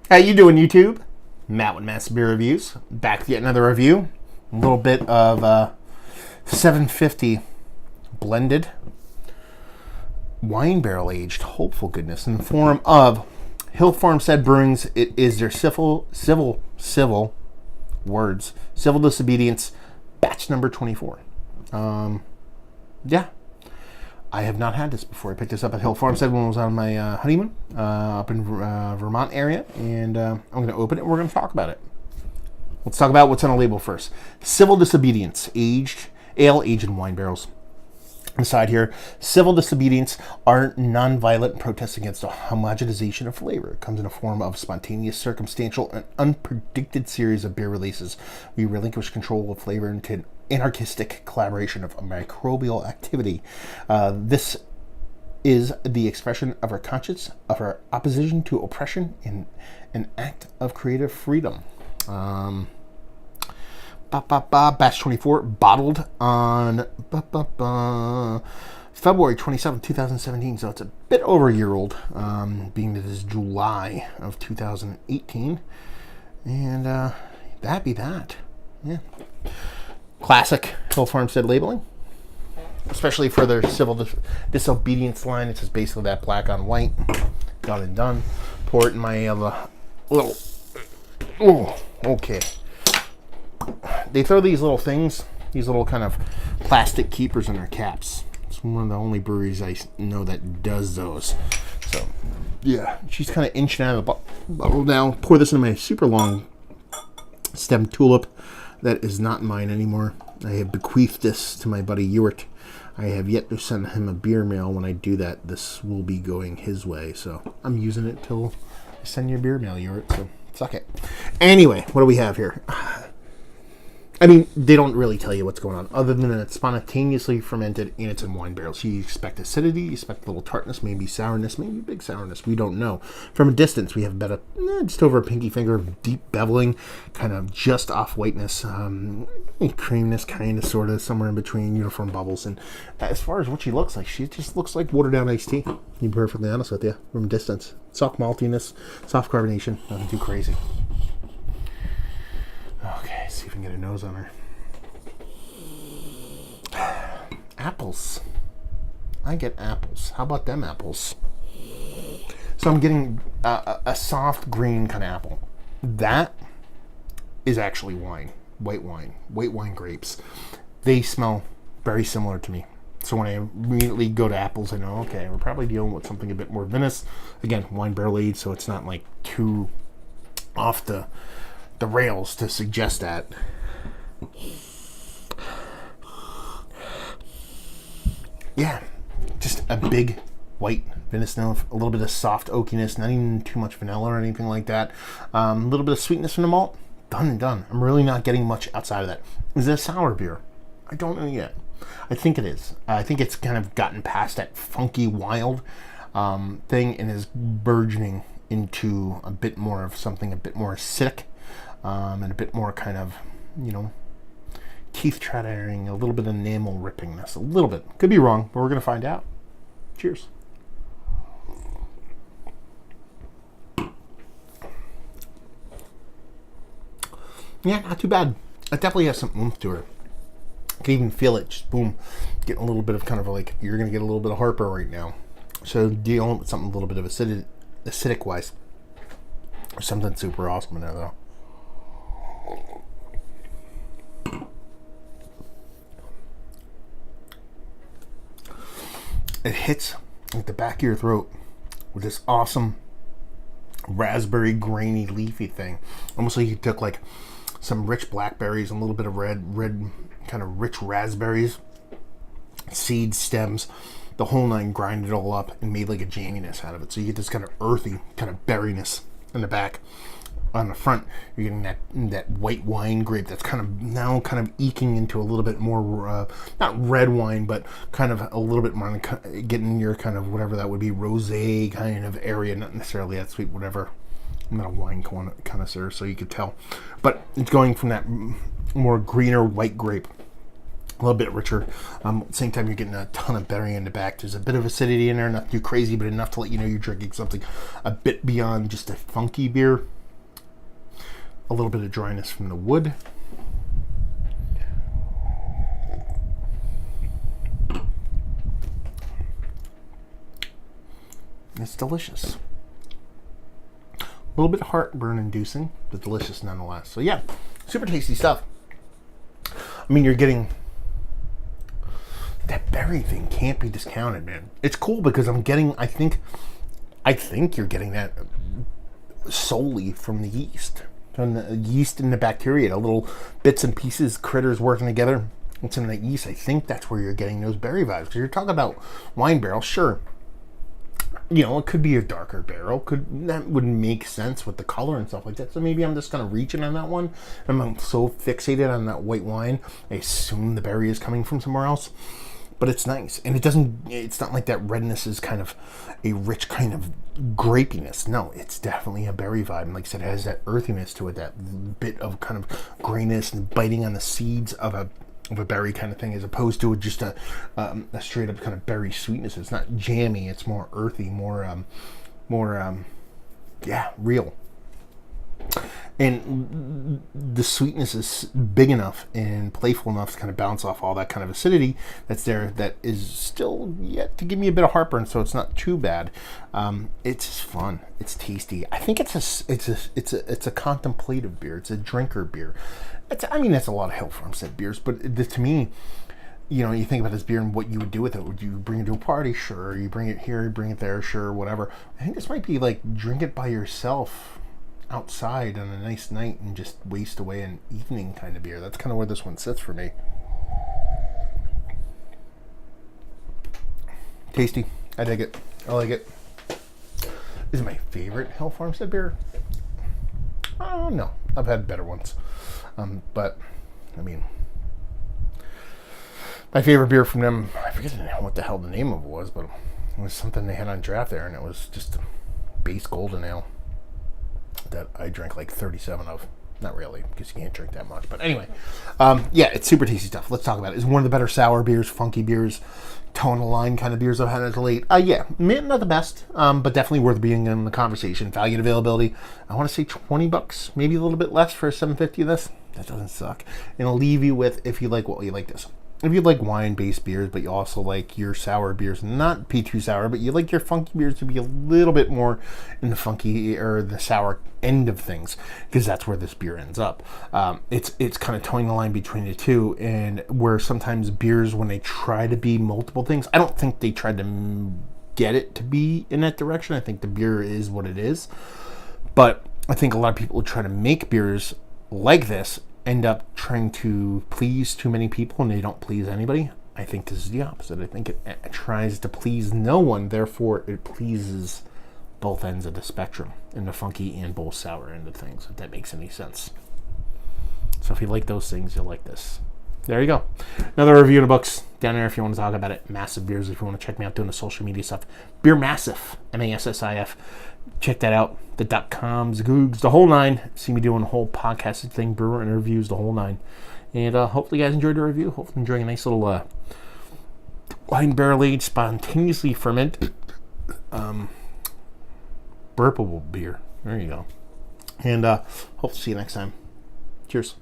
How you doing, YouTube? Matt with Matt's Beer Reviews. Back with yet another review. A little bit of 750 blended wine barrel aged hopeful goodness in the form of Hill Farmstead Brewing's. It is their civil disobedience batch number 24. Yeah. I have not had this before. I picked this up at Hill Farmstead when I was on my honeymoon up in Vermont area, and I'm going to open it and we're going to talk about it. Let's talk about what's on the label first. Civil Disobedience, ale aged in wine barrels. Inside here, civil disobedience are non-violent protests against the homogenization of flavor. It comes in a form of spontaneous, circumstantial, and unpredicted series of beer releases. We relinquish control of flavor into an anarchistic collaboration of microbial activity. This is the expression of our conscience, of our opposition to oppression, in an act of creative freedom. Batch 24, bottled on February 27, 2017, so it's a bit over a year old, being that it is July of 2018, and that be that. Yeah. Classic Hill Farmstead labeling, especially for their civil disobedience line. It's just basically that black on white, done and done. Pour it in my little, oh, okay. They throw these little things, these little kind of plastic keepers in their caps. It's one of the only breweries I know that does those. So, yeah, she's kind of inching out of the bottle now. Pour this in my super long stem tulip that is not mine anymore. I have bequeathed this to my buddy Ewart. I have yet to send him a beer mail. When I do that, this will be going his way. So, I'm using it till I send you a beer mail, Ewart. So, suck it. Anyway, what do we have here? I mean, they don't really tell you what's going on, other than that it's spontaneously fermented and it's in wine barrels. You expect acidity, you expect a little tartness, maybe sourness, maybe big sourness. We don't know. From a distance, we have about just over a pinky finger of deep beveling, kind of just off whiteness, creaminess, kind of, sort of, somewhere in between, uniform bubbles. And as far as what she looks like, she just looks like watered down iced tea. To be perfectly honest with you, from a distance. Soft maltiness, soft carbonation, nothing too crazy. Okay, see if we can get a nose on her. Apples. I get apples. How about them apples? So I'm getting a soft green kind of apple. That is actually wine. White wine grapes. They smell very similar to me. So when I immediately go to apples, I know, okay, we're probably dealing with something a bit more vinous. Again, wine barrel aged, so it's not like too off the rails to suggest that. Yeah, just a big white vinous note, a little bit of soft oakiness, not even too much vanilla or anything like that. A little bit of sweetness from the malt. Done and done. I'm really not getting much outside of that. Is it a sour beer? I don't know yet. I think it is. I think it's kind of gotten past that funky, wild thing and is burgeoning into a bit more of something a bit more acidic. And a bit more kind of, teeth chattering, a little bit of enamel rippingness, a little bit. Could be wrong, but we're going to find out. Cheers. Yeah, not too bad. It definitely has some oomph to her. I can even feel it, just boom, getting a little bit of kind of like, you're going to get a little bit of Harper right now. So dealing with something a little bit of acidic-wise. Or something super awesome in there, though. It hits at the back of your throat with this awesome raspberry grainy leafy thing. Almost like you took like some rich blackberries and a little bit of red kind of rich raspberries, seeds, stems, the whole nine, grinded it all up and made like a jamminess out of it. So you get this kind of earthy kind of berryness in the back. On the front, you're getting that white wine grape that's kind of eking into a little bit more, not red wine, but kind of a little bit more, getting your kind of whatever that would be, rosé kind of area, not necessarily that sweet, whatever. I'm not a wine connoisseur, so you could tell. But it's going from that more greener white grape, a little bit richer. At the same time, you're getting a ton of berry in the back. There's a bit of acidity in there, not too crazy, but enough to let you know you're drinking something a bit beyond just a funky beer. a little bit of dryness from the wood. It's delicious. A little bit heartburn inducing, but delicious nonetheless. So yeah, super tasty stuff. I mean, you're getting that berry thing can't be discounted, man. It's cool because I think you're getting that solely from the yeast. From the yeast and the bacteria, the little bits and pieces, critters working together. It's in the yeast. I think that's where you're getting those berry vibes. Because you're talking about wine barrels, sure. You know, it could be a darker barrel. That would make sense with the color and stuff like that. So maybe I'm just kind of reaching on that one. I'm so fixated on that white wine, I assume the berry is coming from somewhere else. But it's nice. And it's not like that redness is kind of a rich kind of grapiness. No, it's definitely a berry vibe. And like I said, it has that earthiness to it, that bit of kind of grayness and biting on the seeds of a berry kind of thing, as opposed to just a straight up kind of berry sweetness. It's not jammy. It's more earthy, more real. And the sweetness is big enough and playful enough to kind of bounce off all that kind of acidity that's there, that is still yet to give me a bit of heartburn, so it's not too bad. It's just fun. It's tasty. I think it's a contemplative beer. It's a drinker beer. That's a lot of Hill Farmstead beers, but to me, you know, you think about this beer and what you would do with it. Would you bring it to a party? Sure. You bring it here, you bring it there, sure, whatever. I think this might be like drink it by yourself outside on a nice night and just waste away an evening kind of beer. That's kind of where this one sits for me. Tasty. I dig it. I like it. Is it my favorite Hill Farmstead beer? Oh, no. I've had better ones. But, I mean, my favorite beer from them, I forget what the hell the name of it was, but it was something they had on draft there, and it was just a base golden ale that I drank like 37 of. Not really, because you can't drink that much. But anyway, yeah, it's super tasty stuff. Let's talk about it. It's one of the better sour beers, funky beers, tonal line kind of beers I've had as of late. Yeah, not the best, but definitely worth being in the conversation. Value and availability, I want to say $20, maybe a little bit less for a 750 of this. That doesn't suck. And I'll leave you with, if you like this. If you like wine-based beers, but you also like your sour beers, not P2 sour, but you like your funky beers to be a little bit more in the funky or the sour end of things, because that's where this beer ends up. It's kind of towing the line between the two, and where sometimes beers, when they try to be multiple things, I don't think they tried to get it to be in that direction. I think the beer is what it is. But I think a lot of people who try to make beers like this end up trying to please too many people, and they don't please anybody. I think this is the opposite. I think it tries to please no one, therefore it pleases both ends of the spectrum, in the funky and both sour end of things, if that makes any sense. So if you like those things, you'll like this. There you go. Another review in the books down there if you want to talk about it. Massive Beers, if you want to check me out doing the social media stuff. Beer Massif, Massif. Check that out. The .coms, Googs, the whole nine. See me doing the whole podcasting thing, brewer interviews, the whole nine. And hopefully you guys enjoyed the review. Hopefully enjoying a nice little wine barrel aged, spontaneously fermented burpable beer. There you go. And hope to see you next time. Cheers.